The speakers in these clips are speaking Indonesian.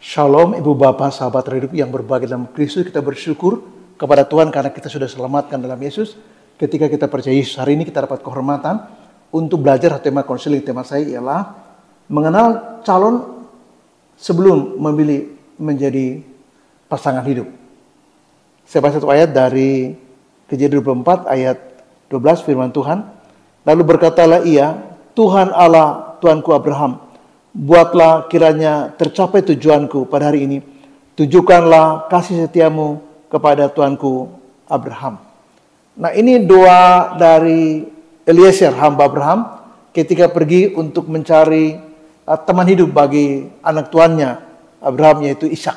Shalom Ibu Bapak, sahabat hidup yang berbahagia dalam Kristus. Kita bersyukur kepada Tuhan karena kita sudah selamatkan dalam Yesus. Ketika kita percaya Yesus, hari ini kita dapat kehormatan untuk belajar tema konseling. Tema saya ialah mengenal calon sebelum memilih menjadi pasangan hidup. Saya baca satu ayat dari Kejadian 24 ayat 12 firman Tuhan. Lalu berkatalah ia, Tuhan Allah Tuanku Abraham, buatlah kiranya tercapai tujuanku pada hari ini. Tunjukkanlah kasih setiamu kepada Tuanku Abraham. Nah, ini doa dari Eliezer, hamba Abraham, ketika pergi untuk mencari teman hidup bagi anak tuannya Abraham, yaitu Ishak.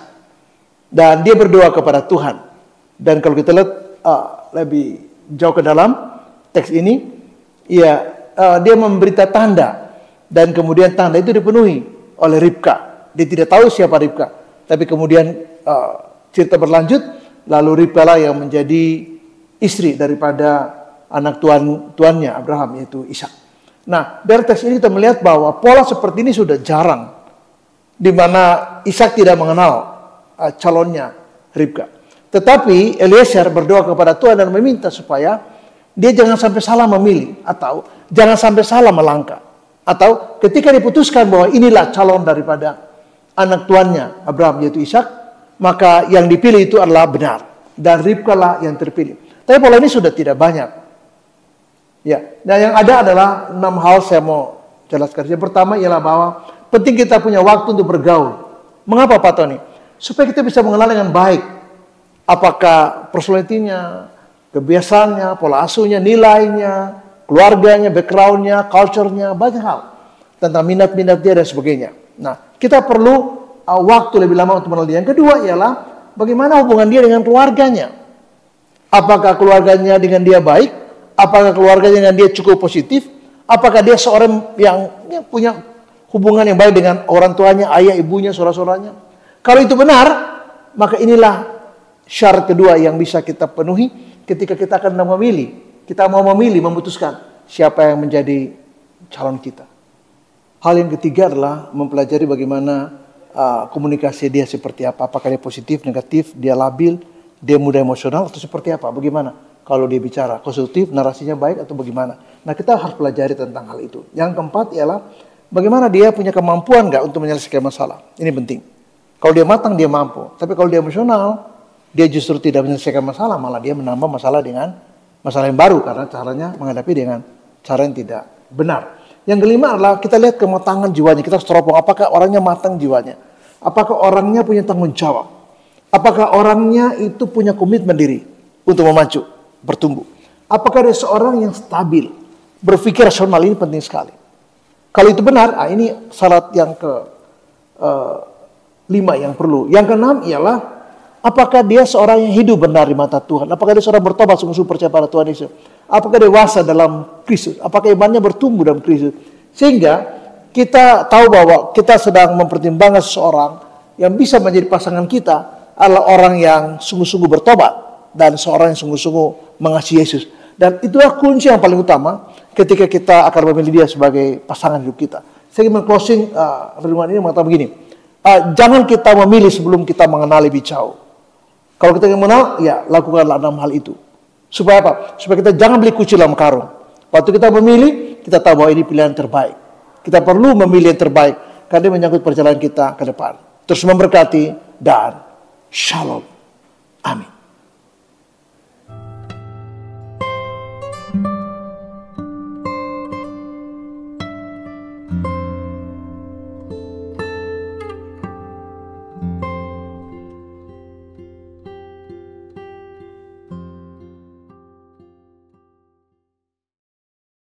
Dan dia berdoa kepada Tuhan. Dan kalau kita lihat lebih jauh ke dalam teks ini, dia memberita tanda. Dan kemudian tanda itu dipenuhi oleh Ribka. Dia tidak tahu siapa Ribka. Tapi kemudian cerita berlanjut. Lalu Ribka lah yang menjadi istri daripada anak tuannya Abraham, yaitu Ishak. Nah, dari teks ini kita melihat bahwa pola seperti ini sudah jarang. Di mana Ishak tidak mengenal calonnya Ribka. Tetapi Eliezer berdoa kepada Tuhan dan meminta supaya dia jangan sampai salah memilih. Atau jangan sampai salah melangkah. Atau ketika diputuskan bahwa inilah calon daripada anak tuannya Abraham, yaitu Ishak, maka yang dipilih itu adalah benar. Dan Ribka lah yang terpilih. Tapi pola ini sudah tidak banyak. Ya, dan yang ada adalah 6 hal saya mau jelaskan. Yang pertama ialah bahwa penting kita punya waktu untuk bergaul. Mengapa Pak Tony? Supaya kita bisa mengenal dengan baik. Apakah personalitinya, kebiasaannya, pola asuhnya, nilainya, keluarganya, backgroundnya, culture-nya, banyak hal. Tentang minat-minat dia dan sebagainya. Nah, kita perlu waktu lebih lama untuk mengenal dia. Yang kedua ialah bagaimana hubungan dia dengan keluarganya. Apakah keluarganya dengan dia baik? Apakah keluarganya dengan dia cukup positif? Apakah dia seorang yang punya hubungan yang baik dengan orang tuanya, ayah, ibunya, saudara-saudaranya? Kalau itu benar, maka inilah syarat kedua yang bisa kita penuhi ketika kita akan memilih. Kita mau memilih, memutuskan siapa yang menjadi calon kita. Hal yang ketiga adalah mempelajari bagaimana komunikasi dia seperti apa. Apakah dia positif, negatif, dia labil, dia mudah emosional, atau seperti apa. Bagaimana kalau dia bicara konstruktif, narasinya baik, atau bagaimana. Nah, kita harus pelajari tentang hal itu. Yang keempat ialah bagaimana dia punya kemampuan nggak untuk menyelesaikan masalah. Ini penting. Kalau dia matang, dia mampu. Tapi kalau dia emosional, dia justru tidak menyelesaikan masalah. Malah dia menambah masalah dengan masalah yang baru karena caranya menghadapi dengan cara yang tidak benar. Yang kelima adalah kita lihat kematangan jiwanya. Kita teropong apakah orangnya matang jiwanya. Apakah orangnya punya tanggung jawab. Apakah orangnya itu punya komitmen diri untuk memacu, bertumbuh. Apakah dia seorang yang stabil. Berpikir rasional, ini penting sekali. Kalau itu benar, ini syarat yang ke-5 yang perlu. Yang keenam ialah apakah dia seorang yang hidup benar di mata Tuhan? Apakah dia seorang bertobat sungguh-sungguh percaya pada Tuhan Yesus? Apakah dewasa dalam Kristus? Apakah imannya bertumbuh dalam Kristus? Sehingga kita tahu bahwa kita sedang mempertimbangkan seseorang yang bisa menjadi pasangan kita adalah orang yang sungguh-sungguh bertobat dan seorang yang sungguh-sungguh mengasihi Yesus. Dan itulah kunci yang paling utama ketika kita akan memilih dia sebagai pasangan hidup kita. Saya ingin closing renungan ini mengatakan begini. Jangan kita memilih sebelum kita mengenal lebih jauh. Kalau kita ingin mengenal, ya lakukanlah 6 hal itu. Supaya apa? Supaya kita jangan beli kucing dalam karung. Waktu kita memilih, kita tahu bahwa ini pilihan terbaik. Kita perlu memilih yang terbaik. Karena menyangkut perjalanan kita ke depan. Terus memberkati dan shalom. Amin.